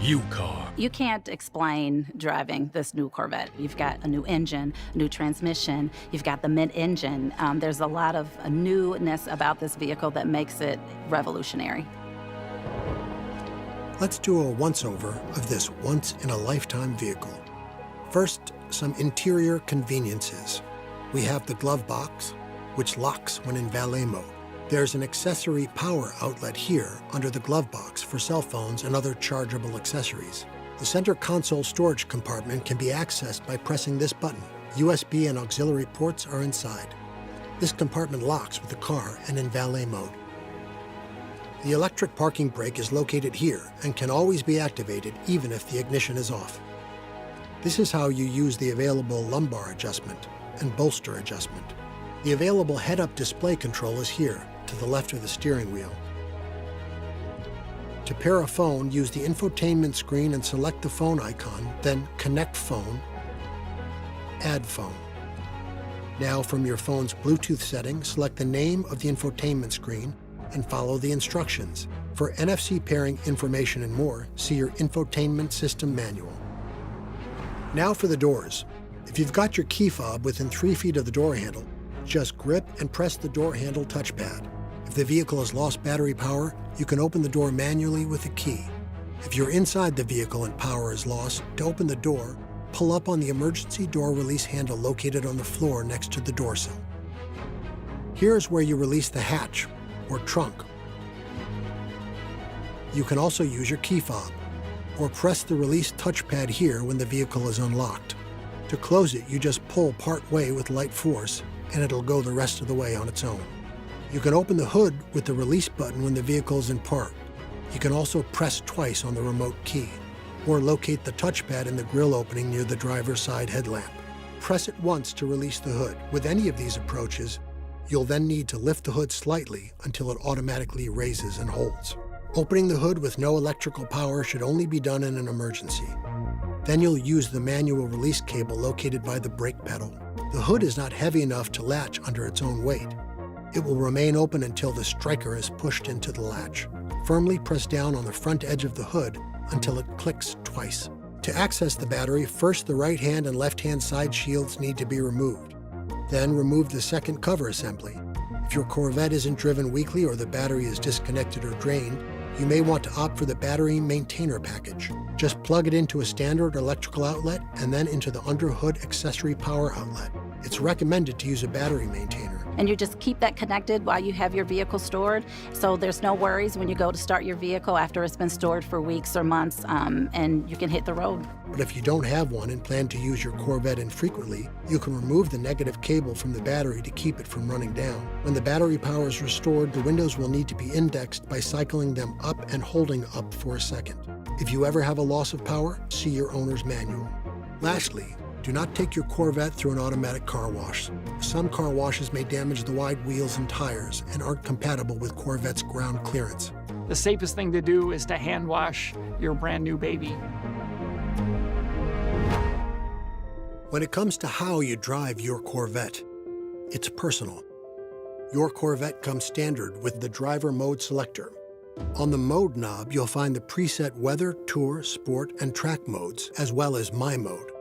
You car. You can't explain driving this new Corvette. You've got a new engine, new transmission, you've got the mid-engine. There's a lot of newness about this vehicle that makes it revolutionary. Let's do a once-over of this once-in-a-lifetime vehicle. First, some interior conveniences. We have the glove box, which locks when in valet mode. There's an accessory power outlet here under the glove box for cell phones and other chargeable accessories. The center console storage compartment can be accessed by pressing this button. USB and auxiliary ports are inside. This compartment locks with the car and in valet mode. The electric parking brake is located here and can always be activated even if the ignition is off. This is how you use the available lumbar adjustment and bolster adjustment. The available head-up display control is here, to the left of the steering wheel. To pair a phone, use the infotainment screen and select the phone icon, then Connect Phone, Add Phone. Now from your phone's Bluetooth setting, select the name of the infotainment screen and follow the instructions. For NFC pairing information and more, see your infotainment system manual. Now for the doors. If you've got your key fob within 3 feet of the door handle, just grip and press the door handle touchpad. If the vehicle has lost battery power, you can open the door manually with a key. If you're inside the vehicle and power is lost, to open the door, pull up on the emergency door release handle located on the floor next to the door sill. Here's where you release the hatch, or trunk. You can also use your key fob, or press the release touchpad here when the vehicle is unlocked. To close it, you just pull part way with light force, and it'll go the rest of the way on its own. You can open the hood with the release button when the vehicle is in park. You can also press twice on the remote key, or locate the touchpad in the grille opening near the driver's side headlamp. Press it once to release the hood. With any of these approaches, you'll then need to lift the hood slightly until it automatically raises and holds. Opening the hood with no electrical power should only be done in an emergency. Then you'll use the manual release cable located by the brake pedal. The hood is not heavy enough to latch under its own weight. It will remain open until the striker is pushed into the latch. Firmly press down on the front edge of the hood until it clicks twice. To access the battery, first the right hand and left hand side shields need to be removed. Then remove the second cover assembly. If your Corvette isn't driven weekly or the battery is disconnected or drained, you may want to opt for the battery maintainer package. Just plug it into a standard electrical outlet and then into the underhood accessory power outlet. It's recommended to use a battery maintainer. And you just keep that connected while you have your vehicle stored, so there's no worries when you go to start your vehicle after it's been stored for weeks or months, and you can hit the road. But if you don't have one and plan to use your Corvette infrequently, you can remove the negative cable from the battery to keep it from running down. When the battery power is restored, the windows will need to be indexed by cycling them up and holding up for a second. If you ever have a loss of power, see your owner's manual. Lastly, do not take your Corvette through an automatic car wash. Some car washes may damage the wide wheels and tires and aren't compatible with Corvette's ground clearance. The safest thing to do is to hand wash your brand new baby. When it comes to how you drive your Corvette, it's personal. Your Corvette comes standard with the driver mode selector. On the mode knob, you'll find the preset weather, tour, sport, and track modes, as well as My Mode.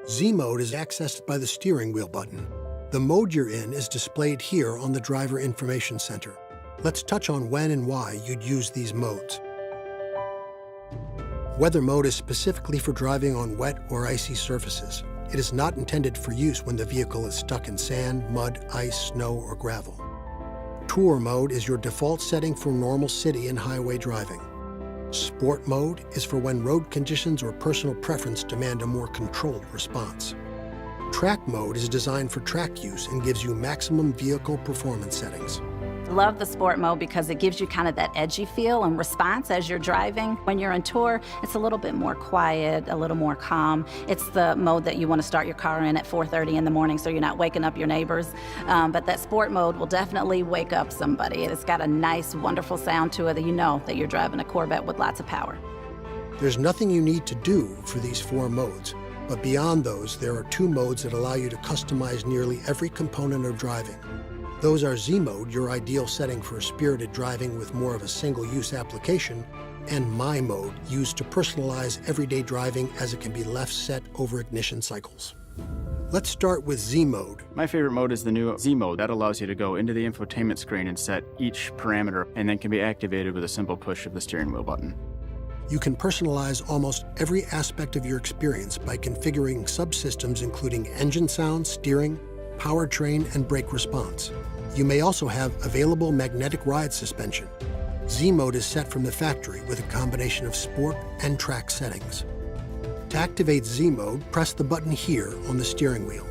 Z mode is accessed by the steering wheel button. The mode you're in is displayed here on the Driver Information Center. Let's touch on when and why you'd use these modes. Weather mode is specifically for driving on wet or icy surfaces. It is not intended for use when the vehicle is stuck in sand, mud, ice, snow, or gravel. Tour mode is your default setting for normal city and highway driving. Sport mode is for when road conditions or personal preference demand a more controlled response. Track mode is designed for track use and gives you maximum vehicle performance settings. Love the sport mode because it gives you kind of that edgy feel and response as you're driving. When you're in tour, it's a little bit more quiet, a little more calm. It's the mode that you want to start your car in at 4:30 in the morning so you're not waking up your neighbors. But that sport mode will definitely wake up somebody. It's got a nice, wonderful sound to it that you know that you're driving a Corvette with lots of power. There's nothing you need to do for these 4 modes, but beyond those, there are 2 modes that allow you to customize nearly every component of driving. Those are Z mode, your ideal setting for spirited driving with more of a single-use application, and My Mode, used to personalize everyday driving as it can be left set over ignition cycles. Let's start with Z Mode. My favorite mode is the new Z mode. That allows you to go into the infotainment screen and set each parameter, and then can be activated with a simple push of the steering wheel button. You can personalize almost every aspect of your experience by configuring subsystems including engine sound, steering, powertrain, and brake response. You may also have available magnetic ride suspension. Z Mode is set from the factory with a combination of sport and track settings. To activate Z Mode, press the button here on the steering wheel.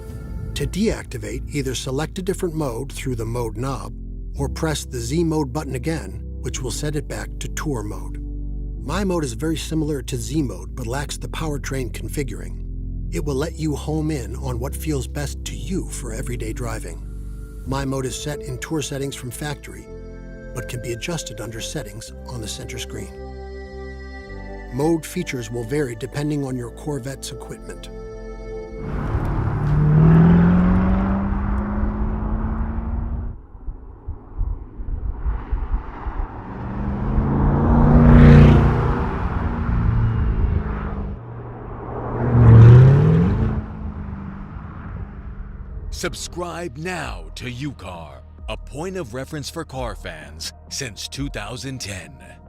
To deactivate, either select a different mode through the mode knob, or press the Z Mode button again, which will set it back to Tour mode. My Mode is very similar to Z Mode, but lacks the powertrain configuring. It will let you home in on what feels best to you for everyday driving. My Mode is set in Tour settings from factory, but can be adjusted under Settings on the center screen. Mode features will vary depending on your Corvette's equipment. Subscribe now to UCar, a point of reference for car fans since 2010.